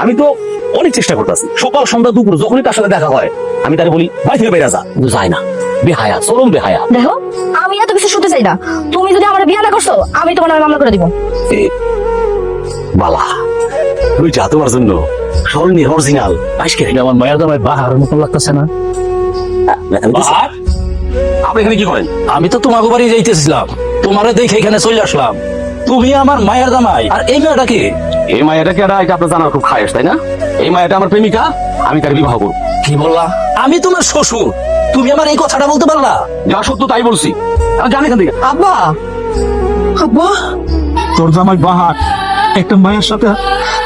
আমি তো অনেক চেষ্টা করতেছি, সকাল সন্ধ্যা দুপুর যখনই তার সাথে দেখা হয় আমি তারে বলি বাড়ি থেকে বেরিয়ে যা, কিন্তু যায় না। বেহায়া, চরম বেহায়া। দেখো আমি এত কিছু শুনতে চাই না, তুমি যদি আমার বিয়ে না করছো আমি তোমার নামে মামলা করে দিব। বালা ওইটা তোমার জন্য স্বর্ণী অরিজিনাল আজকে আমার মায়ের দামায় বাহার মতন লাগতেছে না। আপনি এখানে কি করেন? আমি তো তোমাকে বাড়ি যাইতেছিলাম, তোমারে দেখে এখানে চলে আসলাম। তুমি আমার মায়ের জামাই, আর এই মেয়েটা কি? এই মায়াটাকে এটা আপনার জানার খুব খায়েশ, তাই না? এই মায়াটা আমার প্রেমিকা, আমি তার বিবাহ করব। কি বললা? আমি তোমার শ্বশুর, তুমি আমার এই কথাটা বলতে পারলা? যা সত্য তাই বলছি, জানি এখান থেকে। আব্বা, আব্বা, তোর জামাই বাহার একটা মায়ের সাথে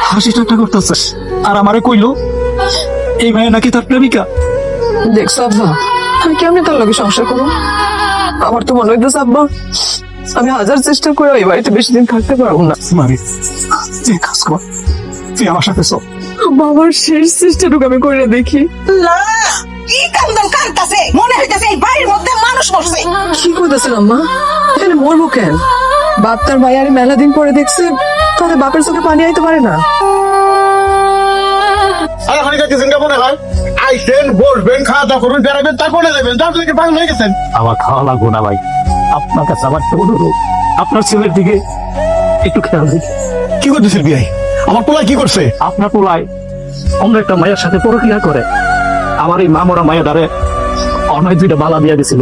হাসি ঠাট্টা করতেছে, আর আমারে কইলো এই মায়া নাকি তার প্রেমিকা। দেখছো আব্বা, আমি কেমনি তার লগে সংসার করবো? আমার তো মনে হইতেছে আব্বা, আমি হাজার চেষ্টা করে এই বাড়িতে বেশি দিন থাকতে পারবো না। মারি তুই কাজ কর, তুই আমার সাথে চল। আব্বা, আমার শেষ চেষ্টাটুকু আমি করে দেখি। কি কান্দন কাঁদতাছে, মনে হইতাছে এই বাড়ির মধ্যে মানুষ মরছে। কি করতেছেন আম্মা? এখানে মরবো কেন? বাপ তার ভাই আর মেলা দিন পরে দেখছে, তাহলে বাপের চোখে পানি আইতে পারে না। এখন গেছেন কেমন হয়? আইসেন, বসবেন, খাওয়া দাওয়া করবেন, বেড়াবেন, তারপরে যাবেন। তার থেকে পাগল হয়ে গেছেন। আমার খাওয়া লাগবো না ভাই, আপনার কাছে আমার তো অনুরোধ, আপনার ছেলের দিকে একটু খেয়াল রেখে। কি করতেছেন বিয়াই? আমার পোলা কি করছে? আপনার পোলায় অন্য একটা মায়ের সাথে পরক্রিয়া করে, আমার এই মামরা মায়া দ্বারে অনয় দুইটা বালা দিয়া দিছিল,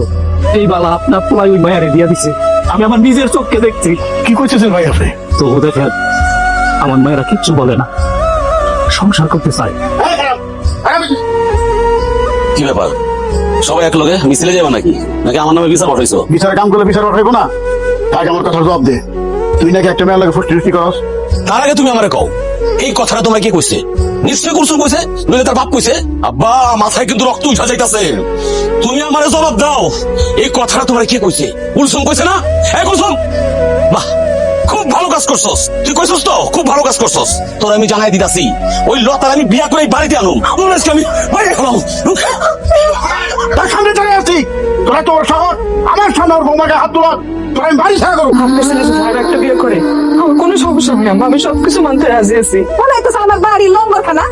এই বালা আপনার পোলায় ওই মায়ারে দিয়া দিছে। আমি আমার নিজের চোখকে দেখছি। কি করতেছেন ভাই আপনি? তো দেখেন, আমার মায়েরা কিচ্ছু বলে না, সংসার করতে চায়। কি ব্যাপার, সবাই এক লগে মিছিলে যাবো নাকি? নাকি আমার নামে বিচার পাঠাইছো? বিচার কাম করলে বিচার উঠাইবো না? তাই আমার কথা জবাব দে। তুই নাকি একটা মেয়ের লাগে ফুষ্টি করস? তার আগে তুমি আমারে কও, এই কথাটা তোমার কি কইছে? নিশ্চয় কুলসুম কইছে, নইলে তার বাপ কইছে। আব্বা, মাথায় কিন্তু রক্ত উঠা যাইতাছে, তুমি আমারে জবাব দাও। এই কথাটা তোমার কি কইছে? কুলসুম কইছে না? এই কুলসুম, বাহ, খুব ভালো কাজ করছস। তুই কইছস তো, খুব ভালো কাজ করছস। তোর আমি জানাই দিতাছি, ওই লতার আমি বিয়া করে এই বাড়িতে আনুম। আজকে আমি বাইরে খাবো। তার সামনে দাঁড়িয়ে আছি, তোরা তোর শহর আমার সামনে ওর বৌমাকে হাত তোলা, তোরা আমি বাড়ি ছাড়া করবো। আপনার ছেলে যদি আর একটা বিয়ে করে আমার কোনো সমস্যা নেই আম্মা, আমি সবকিছু মানতে রাজি আছি। মনে হইতেছে আমার বাড়ি লঙ্গরখানা।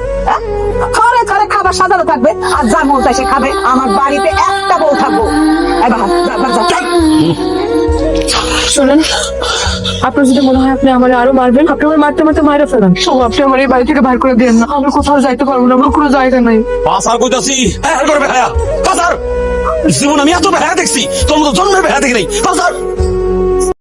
ঘরে ঘরে খাবার সাজানো থাকবে, আর যার মন চাই সে খাবে। আমার বাড়িতে একটা বউ থাকবো। শোনেন, আপনার যদি মনে হয় আপনি আমার আরো মারবেন, আপনি আমার মারতে মারতে মাইরা ফেলেন। আপনি আমার এই বাড়ি থেকে বাইর করে দেন না, আমি কোথাও যাইতে পারবো না, আমার কোনো জায়গা নাই। পাসার কইতাছি, হ্যাঁ করবে হ্যাঁ পাসার। জীবন আমি এত বেহায়া দেখছি, তোর মতো জন্মের বেহায়া দেখি নাই। পাসার